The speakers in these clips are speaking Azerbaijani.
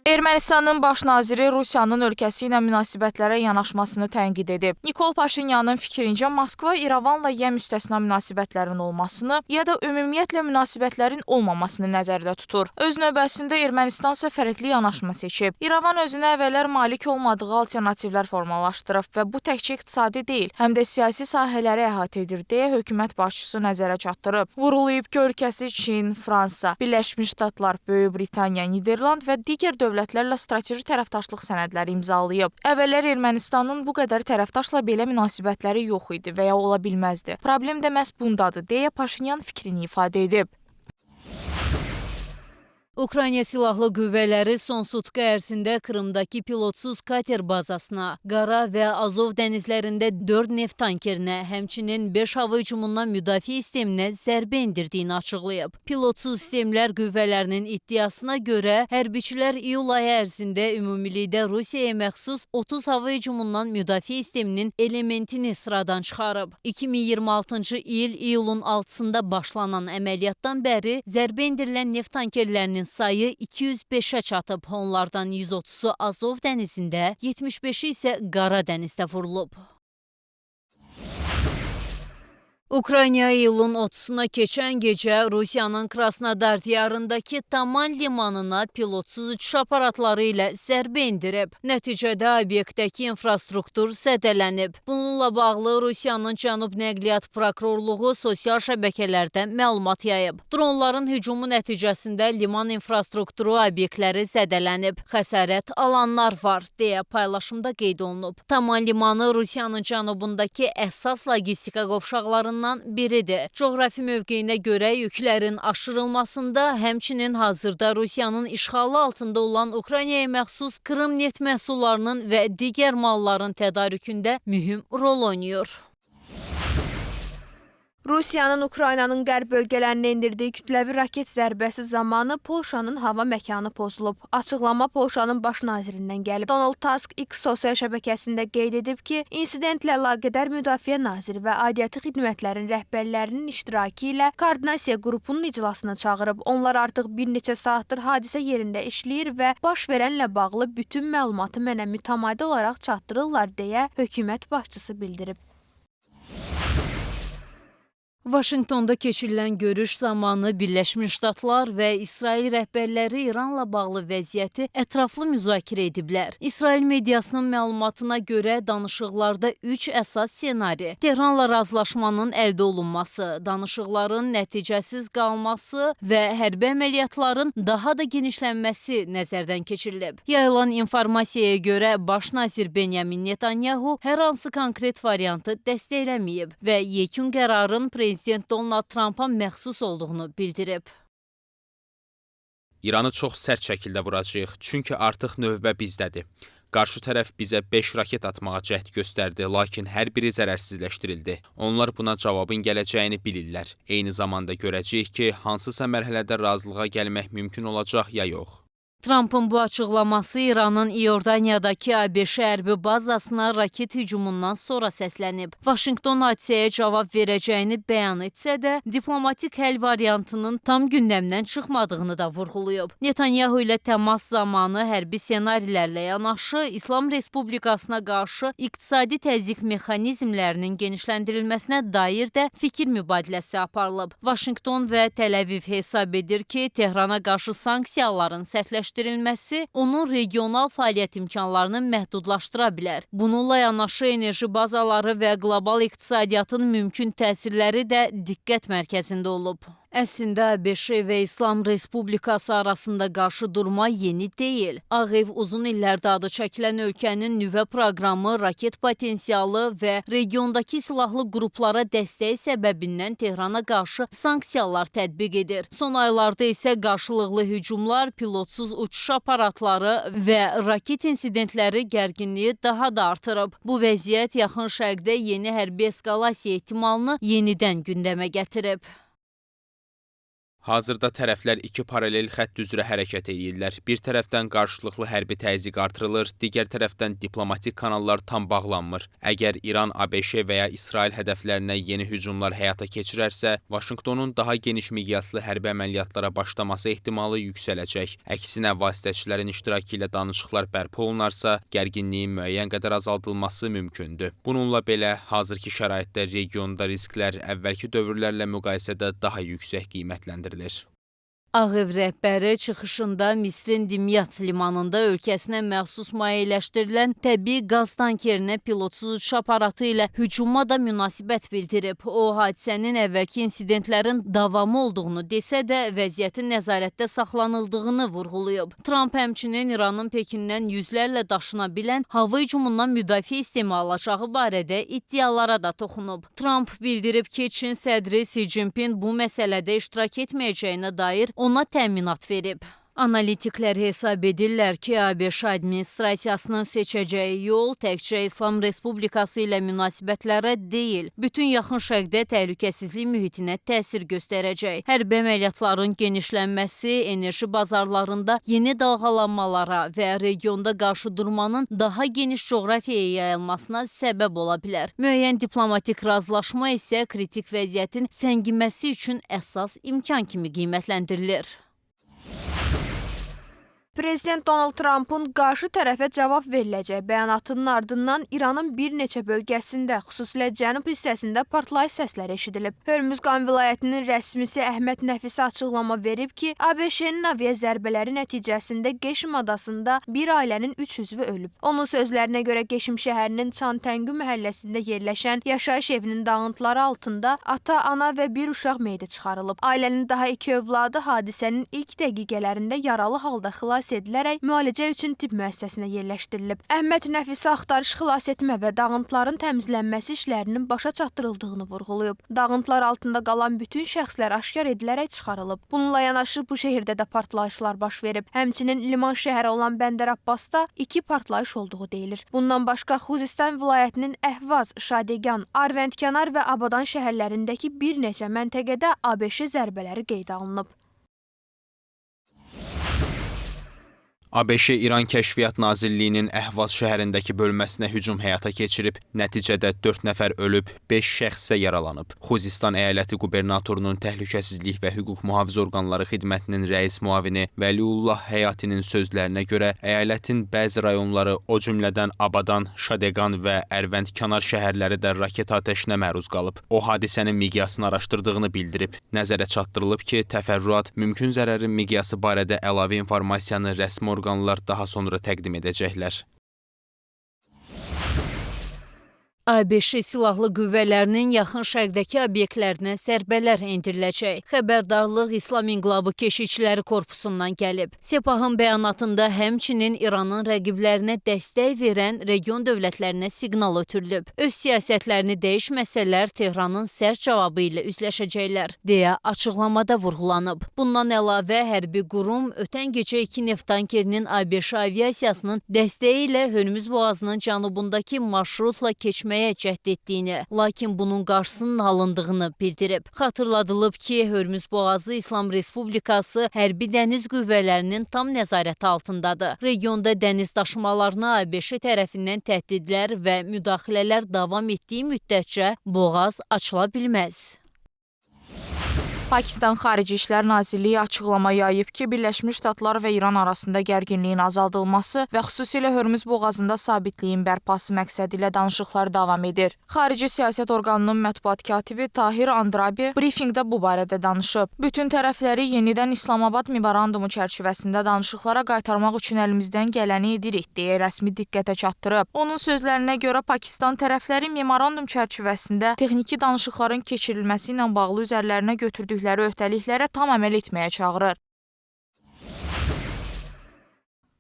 Ermənistanın baş naziri Rusiyanın ölkəsi ilə münasibətlərə yanaşmasını tənqid edib. Nikol Paşinyanın fikrincə Moskva İrəvanla ya müstəsna münasibətlərin olmasını, ya da ümumiyyətlə münasibətlərin olmamasını nəzərdə tutur. Öz növbəsində Ermənistan isə fərqli yanaşma seçib. İrəvan özünə əvvəllər malik olmadığı alternativlər formalaşdırıb və bu təkcə iqtisadi deyil, həm də siyasi sahələri əhatə edir deyə hökumət başçısı nəzərə çatdırıb. Vurğulayıb ki, ölkəsi Çin, Fransa, Birləşmiş Ştatlar, Böyük Britaniya, Niderland və digər dövlətlərlə strateji tərəfdaşlıq sənədləri imzalayıb. Əvvəllər Ermənistanın bu qədər tərəfdaşla belə münasibətləri yox idi və ya ola bilməzdi. Problem də məhz bundadır, deyə Paşinyan fikrini ifadə edib. Ukrayna Silahlı Qüvvələri son sutka ərzində Krımdakı pilotsuz kater bazasına, Qara və Azov dənizlərində 4 neft tankerinə, həmçinin 5 hava hücumundan müdafiə sisteminə zərbə endirdiyini açıqlayıb. Pilotsuz sistemlər qüvvələrinin iddiasına görə, hərbiçilər iyul ayı ərzində ümumilikdə Rusiyaya məxsus 30 hava hücumundan müdafiə sisteminin elementini sıradan çıxarıb. 2026-cı il iyulun 6-sında başlanan əməliyyatdan bəri zərbə endirilən neft tankerlərinin sayı 205-ə çatıb. Onlardan 130-u Azov dənizində, 75-i isə Qara dənizdə vurulub. Ukrayna iyulun 30-una keçən gecə Rusiyanın Krasnodar diyarındakı Taman limanına pilotsuz uçuş aparatları ilə zərbə endirib. Nəticədə obyektdəki infrastruktur zədələnib. Bununla bağlı Rusiyanın Cənub Nəqliyyat Prokurorluğu sosial şəbəkələrdə məlumat yayıb. Dronların hücumu nəticəsində liman infrastrukturu obyektləri zədələnib. Xəsarət alanlar var, deyə paylaşımda qeyd olunub. Taman limanı Rusiyanın cənubundakı əsas logistika qovşaqlarından biridir. Coğrafi mövqeyinə görə yüklərin aşırılmasında, həmçinin hazırda Rusiyanın işğalı altında olan Ukraynaya məxsus Krım neft məhsullarının və digər malların tədarükündə mühüm rol oynayır. Rusiyanın Ukraynanın qərb bölgələrinə endirdiyi kütləvi raket zərbəsi zamanı Polşanın hava məkanı pozulub. Açıqlama Polşanın baş nazirindən gəlib. Donald Tusk X sosial şəbəkəsində qeyd edib ki, insidentlə əlaqədar müdafiə naziri və aidiyyatı xidmətlərin rəhbərlərinin iştirakı ilə koordinasiya qrupunun iclasını çağırıb. Onlar artıq bir neçə saatdır hadisə yerində işləyir və baş verənlə bağlı bütün məlumatı mənə mütəmadi olaraq çatdırırlar deyə hökumət başçısı bildirib. Vaşinqtonda keçirilən görüş zamanı Birləşmiş Ştatlar və İsrail rəhbərləri İranla bağlı vəziyyəti ətraflı müzakirə ediblər. İsrail mediasının məlumatına görə danışıqlarda 3 əsas ssenari, Tehranla razılaşmanın əldə olunması, danışıqların nəticəsiz qalması və hərbi əməliyyatların daha da genişlənməsi nəzərdən keçirilib. Yayılan informasiyaya görə baş nazir Benyamin Netanyahu hər hansı konkret variantı dəstəkləməyib və yekun qərarın prezident Donald Trumpa məxsus olduğunu bildirib. İranı çox sərt şəkildə vuracağıq, çünki artıq növbə bizdədir. Qarşı tərəf bizə 5 raket atmağa cəhd göstərdi, lakin hər biri zərərsizləşdirildi. Onlar buna cavabın gələcəyini bilirlər. Eyni zamanda görəcəyik ki, hansısa mərhələdə razılığa gəlmək mümkün olacaq ya yox. Trumpın bu açıqlaması İranın İordaniyadakı ABŞ hərbi bazasına raket hücumundan sonra səslənib. Vaşinqton hadisəyə cavab verəcəyini bəyan etsə də, diplomatik həll variantının tam gündəmdən çıxmadığını da vurğulayıb. Netanyahu ilə təmas zamanı hərbi ssenarilərlə yanaşı, İslam Respublikasına qarşı iqtisadi təzyiq mexanizmlərinin genişləndirilməsinə dair də fikir mübadiləsi aparılıb. Vaşinqton və Təl-Əviv hesab edir ki, Tehrana qarşı sanksiyaların sərtləşdirilməsi onun regional fəaliyyət imkanlarını məhdudlaşdıra bilər. Bununla yanaşı enerji bazaları və qlobal iqtisadiyyatın mümkün təsirləri də diqqət mərkəzində olub. Əslində, ABŞ və İslam Respublikası arasında qarşı durma yeni deyil. Ağ Ev uzun illərdə adı çəkilən ölkənin nüvə proqramı, raket potensialı və regiondakı silahlı qruplara dəstəyi səbəbindən Tehrana qarşı sanksiyalar tətbiq edir. Son aylarda isə qarşılıqlı hücumlar, pilotsuz uçuş aparatları və raket insidentləri gərginliyi daha da artırıb. Bu vəziyyət Yaxın Şərqdə yeni hərbi eskalasiya ehtimalını yenidən gündəmə gətirib. Hazırda tərəflər iki paralel xətt üzrə hərəkət edirlər. Bir tərəfdən qarşılıqlı hərbi təzyiq artırılır, digər tərəfdən diplomatik kanallar tam bağlanmır. Əgər İran, ABŞ və ya İsrail hədəflərinə yeni hücumlar həyata keçirərsə, Vaşinqtonun daha geniş miqyaslı hərbi əməliyyatlara başlaması ehtimalı yüksələcək. Əksinə, vasitəçilərin iştirakı ilə danışıqlar bərpa olunarsa, gərginliyin müəyyən qədər azaldılması mümkündür. Bununla belə, hazırki şəraitdə regionda risklər əvvəlki dövrlərlə müqayisədə daha yüksək qiymətləndirilir. Ağ Ev rəhbəri çıxışında Misrin Dimyat limanında ölkəsinə məxsus mayeləşdirilən təbii qaz tankerinə pilotsuz uçuş aparatı ilə hücuma da münasibət bildirib. O, hadisənin əvvəlki insidentlərin davamı olduğunu desə də, vəziyyətin nəzarətdə saxlanıldığını vurğulayıb. Tramp həmçinin İranın Pekindən yüzlərlə daşına bilən hava hücumundan müdafiə sistemi alacağı barədə iddialara da toxunub. Tramp bildirib ki, Çin sədri Xi Jinping bu məsələdə iştirak etməyəcəyinə dair ona təminat verib. Analitiklər hesab edirlər ki, ABŞ administrasiyasının seçəcəyi yol təkcə İslam Respublikası ilə münasibətlərə deyil, bütün yaxın şərqdə təhlükəsizlik mühitinə təsir göstərəcək. Hərbi əməliyyatların genişlənməsi, enerji bazarlarında yeni dalğalanmalara və regionda qarşıdurmanın daha geniş coğrafiyaya yayılmasına səbəb ola bilər. Müəyyən diplomatik razılaşma isə kritik vəziyyətin səngiməsi üçün əsas imkan kimi qiymətləndirilir. Prezident Donald Trumpın qarşı tərəfə cavab veriləcək bəyanatının ardından İranın bir neçə bölgəsində, xüsusilə cənub hissəsində partlayış səsləri eşidilib. Hörmüzqan vilayətinin rəsmisi Əhməd Nəfisi açıqlama verib ki, ABŞ-nin avia zərbələri nəticəsində Geşim adasında bir ailənin 3 üzvü ölüb. Onun sözlərinə görə Geşim şəhərinin Çantəngü məhəlləsində yerləşən yaşayış evinin dağıntıları altında ata, ana və bir uşaq meyidi çıxarılıb. Ailənin daha 2 övladı hadisənin ilk dəqiqələrində yaralı halda xilas edilərək müalicə üçün tibb müəssisəsinə yerləşdirilib. Əhməd Nəfisi axtarış, xilas etmə və dağıntıların təmizlənməsi işlərinin başa çatdırıldığını vurğulayıb. Dağıntılar altında qalan bütün şəxslər aşkar edilərək çıxarılıb. Bununla yanaşı bu şəhərdə də partlayışlar baş verib. Həmçinin liman şəhəri olan Bəndər Abbasda 2 partlayış olduğu deyilir. Bundan başqa Xuzistan vilayətinin Əhvaz, Şadegan, Arvəndkənar və Abadan şəhərlərindəki bir neçə məntəqədə ABŞ zərbələri qeydə alınıb. ABŞ İran Kəşfiyyat Nazirliyinin Əhvaz şəhərindəki bölməsinə hücum həyata keçirib. Nəticədə 4 nəfər ölüb, 5 şəxsə yaralanıb. Xuzistan əyaləti qubernatorunun təhlükəsizlik və hüquq mühafizə orqanları xidmətinin rəis müavini Vəliullah Həyatinin sözlərinə görə əyalətin bəzi rayonları, o cümlədən Abadan, Şadegan və Ərvəndkənar şəhərləri də raket atəşinə məruz qalıb. O, hadisənin miqyasını araşdırdığını bildirib. Nəzərə çatdırılıb ki, təfərrüat mümkün zərərin miqyası barədə əlavə informasiyanı rəsmi orqanlar daha sonra təqdim edəcəklər. ABŞ silahlı qüvvələrinin yaxın şərqdəki obyektlərinə zərbələr endiriləcək. Xəbərdarlıq İslam İnqilabı Keşikçiləri Korpusundan gəlib. Sepahın bəyanatında həmçinin İranın rəqiblərinə dəstək verən region dövlətlərinə siqnal ötürülüb. Öz siyasətlərini dəyişməsələr Tehranın sərt cavabı ilə üzləşəcəklər, deyə açıqlamada vurğulanıb. Bundan əlavə, hərbi qurum ötən gecə 2 neft tankerinin ABŞ aviasiyasının dəstəyi ilə Hörmüz boğazının cənubundakı marşrutla keçməyə cəhd etdiyini, lakin bunun qarşısının alındığını bildirib. Xatırladılıb ki, Hörmüz boğazı İslam Respublikası hərbi dəniz qüvvələrinin tam nəzarəti altındadır. Regionda dəniz daşımalarına ABŞ tərəfindən təhdidlər və müdaxilələr davam etdiyi müddətcə boğaz açıla bilməz. Pakistan Xarici İşlər Nazirliyi açıqlama yayıb ki, Birləşmiş Ştatlar və İran arasında gərginliyin azaldılması və xüsusilə Hörmüz boğazında sabitliyin bərpası məqsədi ilə danışıqlar davam edir. Xarici Siyasət Orqanının mətbuat katibi Tahir Andrabi brifinqdə bu barədə danışıb. Bütün tərəfləri yenidən İslamabad memorandumu çərçivəsində danışıqlara qaytarmaq üçün əlimizdən gələni edirik, deyə rəsmi diqqətə çatdırıb. Onun sözlərinə görə Pakistan tərəfləri memorandum çərçivəsində texniki danışıqların keçirilməsi ilə bağlı üzərlərinə götürdüyü öhdəliklərə tam əməl etməyə çağırır.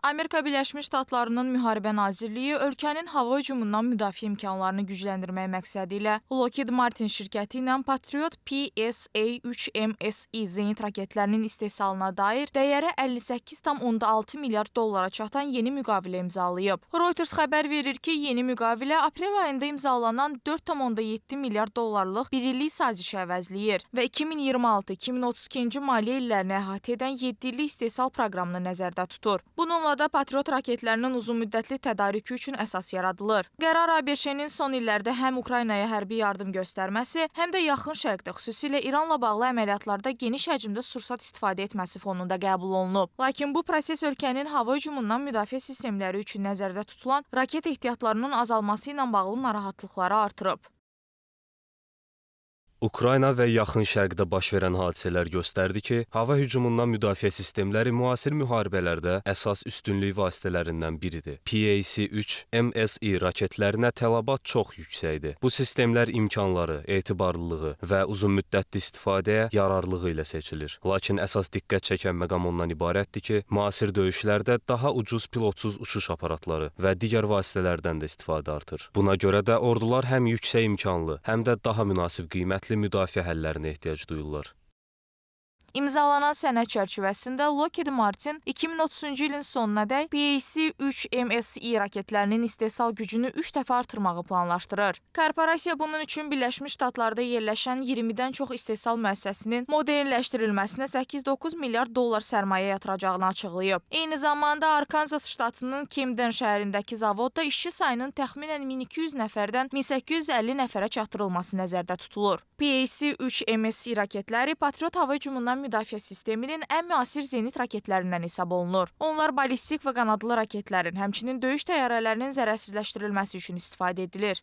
Amerika Birləşmiş Ştatlarının Müharibə Nazirliyi ölkənin hava hücumundan müdafiə imkanlarını gücləndirmək məqsədi ilə Lockheed Martin şirkəti ilə Patriot PSA-3 Zenit raketlərinin istehsalına dair dəyəri 58,6 milyard dollara çatan yeni müqavilə imzalayıb. Reuters xəbər verir ki, yeni müqavilə aprel ayında imzalanan 4,7 milyard dollarlıq bir illik sazişi əvəzləyir və 2026-2032-ci maliyyə illərini əhatə edən 7 illik istehsal proqramını nəzərdə tutur. Bununla da Patriot raketlərinin uzunmüddətli tədarükü üçün əsas yaradılır. Qərar ABŞ-nin son illərdə həm Ukraynaya hərbi yardım göstərməsi, həm də Yaxın Şərqdə, xüsusilə İranla bağlı əməliyyatlarda geniş həcmdə sursat istifadə etməsi fonunda qəbul olunub. Lakin bu proses ölkənin hava hücumundan müdafiə sistemləri üçün nəzərdə tutulan raket ehtiyatlarının azalması ilə bağlı narahatlıqları artırıb. Ukrayna və Yaxın Şərqdə baş verən hadisələr göstərdi ki, hava hücumundan müdafiə sistemləri müasir müharibələrdə əsas üstünlük vasitələrindən biridir. PAC-3 MSI raketlərinə tələbat çox yüksəkdir. Bu sistemlər imkanları, etibarlılığı və uzunmüddətli istifadəyə yararlılığı ilə seçilir. Lakin əsas diqqət çəkən məqam ondan ibarətdir ki, müasir döyüşlərdə daha ucuz pilotsuz uçuş aparatları və digər vasitələrdən də istifadə artır. Buna görə də ordular həm yüksək imkanlı, həm də daha münasib qiymətli müdafiə həllərinə ehtiyac duyurlar. İmzalanan sənəd çərçivəsində Lockheed Martin 2030-cu ilin sonunadək PAC-3 MSI raketlərinin istehsal gücünü 3 dəfə artırmağı planlaşdırır. Korporasiya bunun üçün Birləşmiş Ştatlarda yerləşən 20-dən çox istehsal müəssisəsinin modernləşdirilməsinə 8-9 milyard dollar sərmayə yatıracağını açıqlayıb. Eyni zamanda Arkansas ştatının Camden şəhərindəki zavodda işçi sayının təxminən 1200 nəfərdən 1850 nəfərə çatdırılması nəzərdə tutulur. PAC-3 MSI raketləri Patriot hava hücumundan müdafiə sisteminin ən müasir zenit raketlərindən hesab olunur. Onlar ballistik və qanadlı raketlərin, həmçinin döyüş təyyarələrinin zərərsizləşdirilməsi üçün istifadə edilir.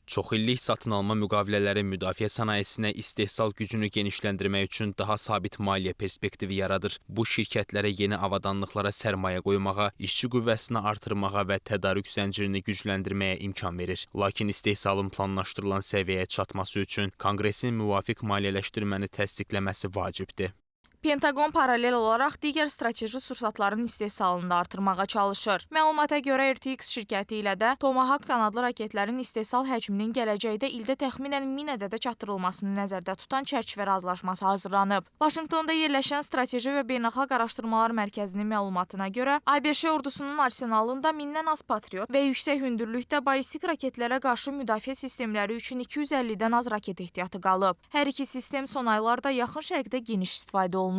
Çoxillik satın alma müqavilələri müdafiə sənayesinə istehsal gücünü genişləndirmək üçün daha sabit maliyyə perspektivi yaradır. Bu şirkətlərə yeni avadanlıqlara sərmayə qoymağa, işçi qüvvəsini artırmağa və tədarük zəncirini gücləndirməyə imkan verir. Lakin istehsalın planlaşdırılan səviyyəyə çatması üçün Konqresin müvafiq maliyyələşdirməni təsdiqləməsi vacibdir. Pentaqon paralel olaraq digər strateji sursatların istehsalını da artırmağa çalışır. Məlumata görə RTX şirkəti ilə də Tomahawk qanadlı raketlərin istehsal həcminin gələcəkdə ildə təxminən 1000 ədədə çatdırılmasını nəzərdə tutan çərçivə razılaşması hazırlanıb. Vaşinqtonda yerləşən Strateji və Beynəlxalq Araşdırmalar Mərkəzinin məlumatına görə ABŞ ordusunun arsenalında 1000-dən az Patriot və yüksək hündürlükdə ballistik raketlərə qarşı müdafiə sistemləri üçün 250-dən az raket ehtiyatı qalıb. Hər iki sistem son aylarda Yaxın Şərqdə geniş istifadə olunub.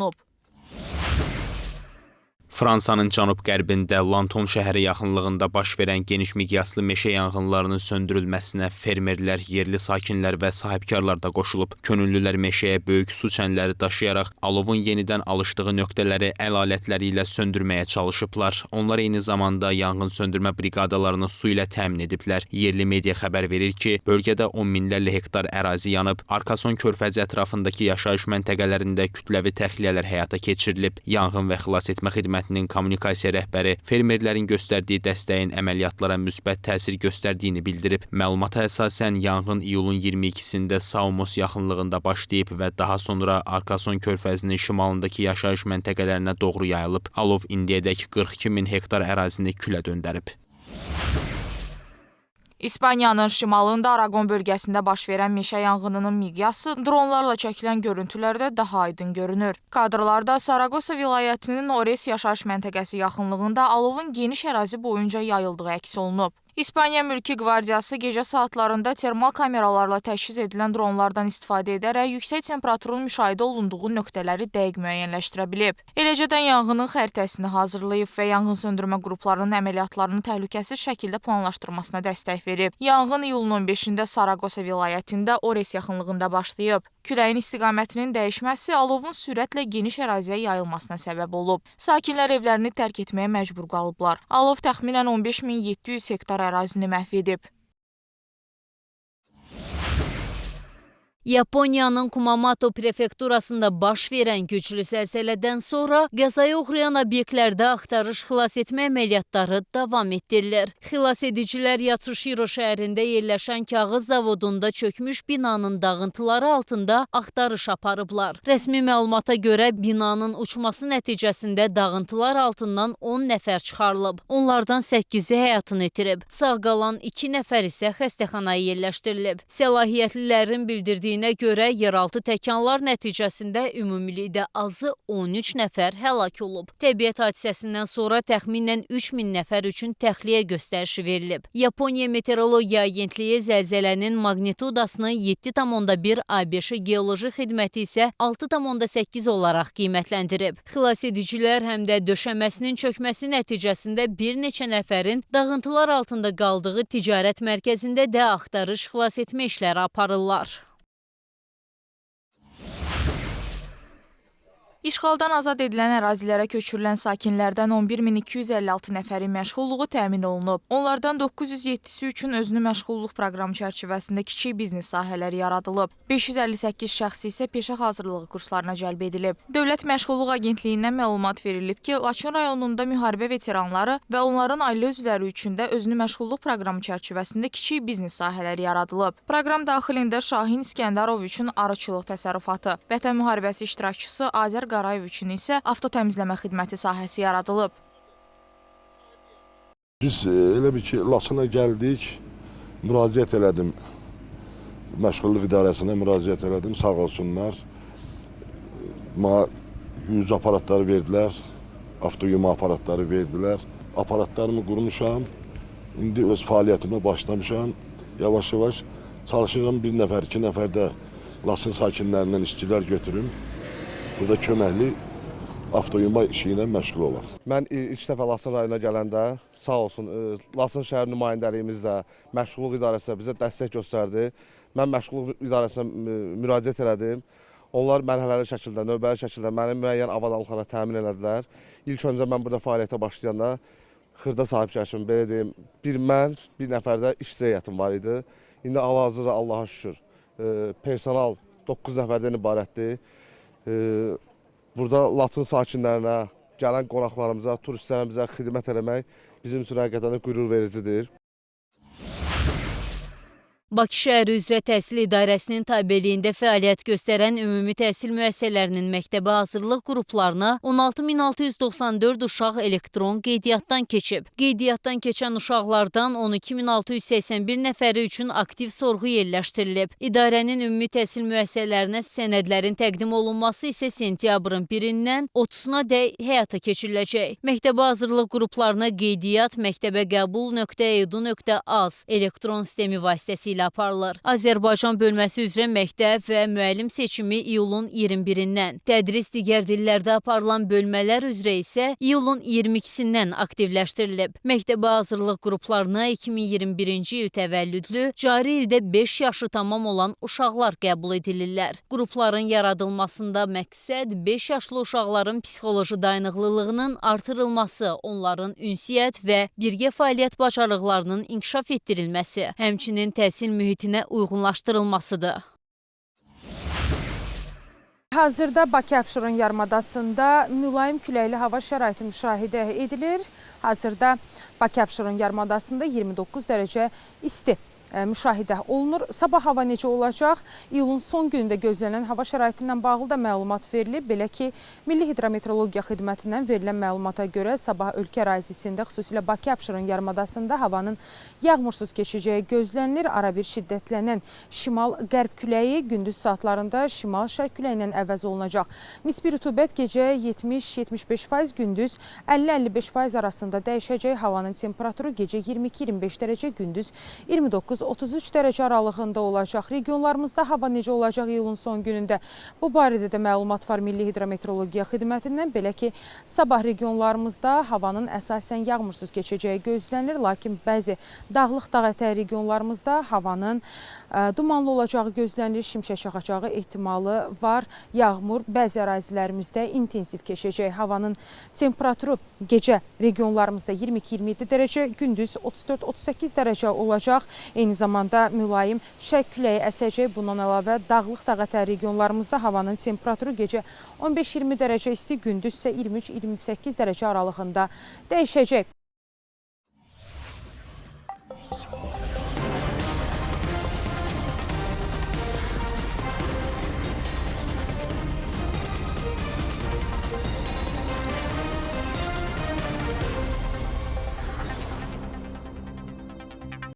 Fransanın cənub-qərbində Lanton şəhəri yaxınlığında baş verən geniş miqyaslı meşə yanğınlarının söndürülməsinə fermerlər, yerli sakinlər və sahibkarlar da qoşulub. Könüllülər meşəyə böyük su çənləri daşıyaraq alovun yenidən alışdığı nöqtələri əl alətləri ilə söndürməyə çalışıblar. Onlar eyni zamanda yanğın söndürmə briqadalarını su ilə təmin ediblər. Yerli media xəbər verir ki, bölgədə 10 minlərlə hektar ərazi yanıb. Arkason körfəzi ətrafındakı yaşayış məntəqələrində kütləvi təxliyələr həyata keçirilib. Yanğın və xilas etmə xidmətinin kommunikasiya rəhbəri fermerlərin göstərdiyi dəstəyin əməliyyatlara müsbət təsir göstərdiyini bildirib. Məlumata əsasən yanğın iyulun 22-sində Saumos yaxınlığında başlayıb və daha sonra Arkason körfəzinin şimalındakı yaşayış məntəqələrinə doğru yayılıb. Alov indiyədək 42 min hektar ərazini külə döndərib. İspaniyanın şimalında Aragon bölgəsində baş verən meşə yanğınının miqyası dronlarla çəkilən görüntülərdə daha aydın görünür. Kadrlarda Saragossa vilayətinin Ores yaşayış məntəqəsi yaxınlığında alovun geniş ərazi boyunca yayıldığı əks olunub. İspaniya Mülki Qvardiyası gecə saatlarında termal kameralarla təchiz edilən dronlardan istifadə edərək yüksək temperaturun müşahidə olunduğu nöqtələri dəqiq müəyyənləşdirə bilib. Eləcədən yanğının xəritəsini hazırlayıb və yanğın söndürmə qruplarının əməliyyatlarını təhlükəsiz şəkildə planlaşdırmasına dəstək verib. Yanğın iyulun 15-də Saragossa vilayətində Ores yaxınlığında başlayıb. Küləyin istiqamətinin dəyişməsi alovun sürətlə geniş əraziyə yayılmasına səbəb olub. Sakinlər evlərini tərk etməyə məcbur qalıblar. Alov təxminən 15.700 hektar ərazini məhv edib. Yaponiyanın Kumamoto prefekturasında baş verən güclü zəlzələdən sonra qəzaya uğrayan obyektlərdə axtarış xilas etmə əməliyyatları davam etdirilir. Xilasedicilər Yatsushiro şəhərində yerləşən kağız zavodunda çökmüş binanın dağıntıları altında axtarış aparıblar. Rəsmi məlumata görə binanın uçması nəticəsində dağıntılar altından 10 nəfər çıxarılıb. Onlardan 8-i həyatını itirib. Sağ qalan 2 nəfər isə xəstəxanaya yerləşdirilib. Səlahiyyətlilərin bildirdiyinə görə yeraltı təkanlar nəticəsində ümumilikdə azı 13 nəfər həlak olub. Təbiət hadisəsindən sonra təxminən 3000 nəfər üçün təxliyə göstərişi verilib. Yaponiya Meteorologiya Agentliyi zəlzələnin magnitudasını 7,1, ABŞ Geoloji Xidməti isə 6,8 olaraq qiymətləndirib. Xilasedicilər həm də döşəməsinin çökməsi nəticəsində bir neçə nəfərin dağıntılar altında qaldığı ticarət mərkəzində də axtarış xilas etmə işləri aparırlar. İşğaldan azad edilən ərazilərə köçürülən sakinlərdən 11256 nəfərin məşğulluğu təmin olunub. Onlardan 907-si üçün özünü məşğulluq proqramı çərçivəsində kiçik biznes sahələri yaradılıb. 558 şəxs isə peşə hazırlığı kurslarına cəlb edilib. Dövlət Məşğulluq Agentliyindən məlumat verilib ki, Laçın rayonunda müharibə veteranları və onların ailə üzvləri üçün də özünü məşğulluq proqramı çərçivəsində kiçik biznes sahələri yaradılıb. Proqram daxilində Şahin İskəndərov üçün arıçılıq təsərrüfatı, Vətən müharibəsi iştirakçısı Azər Qarayev üçün isə avtotəmizləmə xidməti sahəsi yaradılıb. Biz elə bir ki, Laçına gəldik, müraciət elədim, məşğulluq idarəsinə müraciət elədim, sağ olsunlar. Mənə yüz aparatları verdilər, avtoyuma aparatları verdilər. Aparatlarımı qurmuşam, indi öz fəaliyyətimə başlamışam. Yavaş-yavaş çalışıram, bir nəfər, 2 nəfər də Laçın sakinlərindən işçilər götürüm. Burada köməkli avtoyuma işi ilə məşğul olaq. Mən ilk dəfə Laçın rayonuna gələndə sağ olsun Laçın şəhər nümayəndəliyimiz də, məşğulluq idarəsi də bizə dəstək göstərdi. Mən məşğulluq idarəsinə müraciət elədim. Onlar mərhələli şəkildə, növbəli şəkildə mənim müəyyən avadanlıqlarına təmin elədilər. İlk öncə mən burada fəaliyyətə başlayanda xırda sahibkarım, belə deyim, bir mən, bir nəfər də işçi heyətim var idi. İndi hal-hazırda Allaha şükür personal 9 nəfərdən ibarətdir. Burada Laçın sakinlərinə, gələn qonaqlarımıza, turistlərimizə xidmət eləmək bizim üçün həqiqətən qürur vericidir. Bakı şəhəri üzrə təhsil idarəsinin tabeliyində fəaliyyət göstərən ümumi təhsil müəssisələrinin məktəbə hazırlıq qruplarına 16694 uşaq elektron qeydiyyatdan keçib. Qeydiyyatdan keçən uşaqlardan 12681 nəfəri üçün aktiv sorğu yerləşdirilib. İdarənin ümumi təhsil müəssisələrinə sənədlərin təqdim olunması isə sentyabrın 1-dən 30-una dək həyata keçiriləcək. Məktəbə hazırlıq qruplarına qeydiyyat məktəbəqəbul.edu.az elektron sistemi vasitəsilə aparılır. Azərbaycan bölməsi üzrə məktəb və müəllim seçimi iyulun 21-dən, tədris digər dillərdə aparılan bölmələr üzrə isə iyulun 22-sindən aktivləşdirilib. Məktəbə hazırlıq qruplarına 2021-ci il təvəllüdlü, cari ildə 5 yaşı tamam olan uşaqlar qəbul edilirlər. Qrupların yaradılmasında məqsəd 5 yaşlı uşaqların psixoloji dayanıqlılığının artırılması, onların ünsiyyət və birgə fəaliyyət bacarıqlarının inkişaf etdirilməsi, həmçinin təhsil mühitinə uyğunlaşdırılmasıdır. Hazırda Bakı-Abşeron yarımadasında mülayim küləkli hava şəraiti müşahidə edilir. Hazırda Bakı-Abşeron yarımadasında 29 dərəcə isti müşahidə olunur. Sabah hava necə olacaq? İyulun son günündə gözlənilən hava şəraiti ilə bağlı da məlumat verilib. Belə ki, Milli Hidrometeorologiya Xidmətindən verilən məlumata görə sabah ölkə ərazisində, xüsusilə Bakı-Abşeron yarımadasında havanın yağmursuz keçəcəyi gözlənilir. Arabir şiddətlənən şimal-qərb küləyi gündüz saatlarında şimal-şərq küləyindən əvəz olunacaq. Nisbi rütubət gecə 70-75%, gündüz 50-55% arasında dəyişəcək. Havanın temperaturu gecə 22-25 dərəcə, gündüz 29-33 dərəcə aralığında olacaq. Regionlarımızda hava necə olacaq iyulun son günündə? Bu barədə də məlumat var Milli Hidrometeorologiya Xidmətindən. Belə ki, sabah regionlarımızda havanın əsasən yağmursuz keçəcəyi gözlənilir. Lakin bəzi dağlıq dağ ətəyi regionlarımızda havanın dumanlı olacağı gözlənilir. Şimşək çaxacağı ehtimalı var. Yağmur bəzi ərazilərimizdə intensiv keçəcək. Havanın temperaturu gecə regionlarımızda 22-27 dərəcə, gündüz 34-38 dərəcə olacaq. Eyni zamanda mülayim şərq küləyi əsəcək. Bundan əlavə dağlıq dağətər regionlarımızda havanın temperaturu gecə 15-20 dərəcə isti, gündüz isə 23-28 dərəcə aralığında dəyişəcək.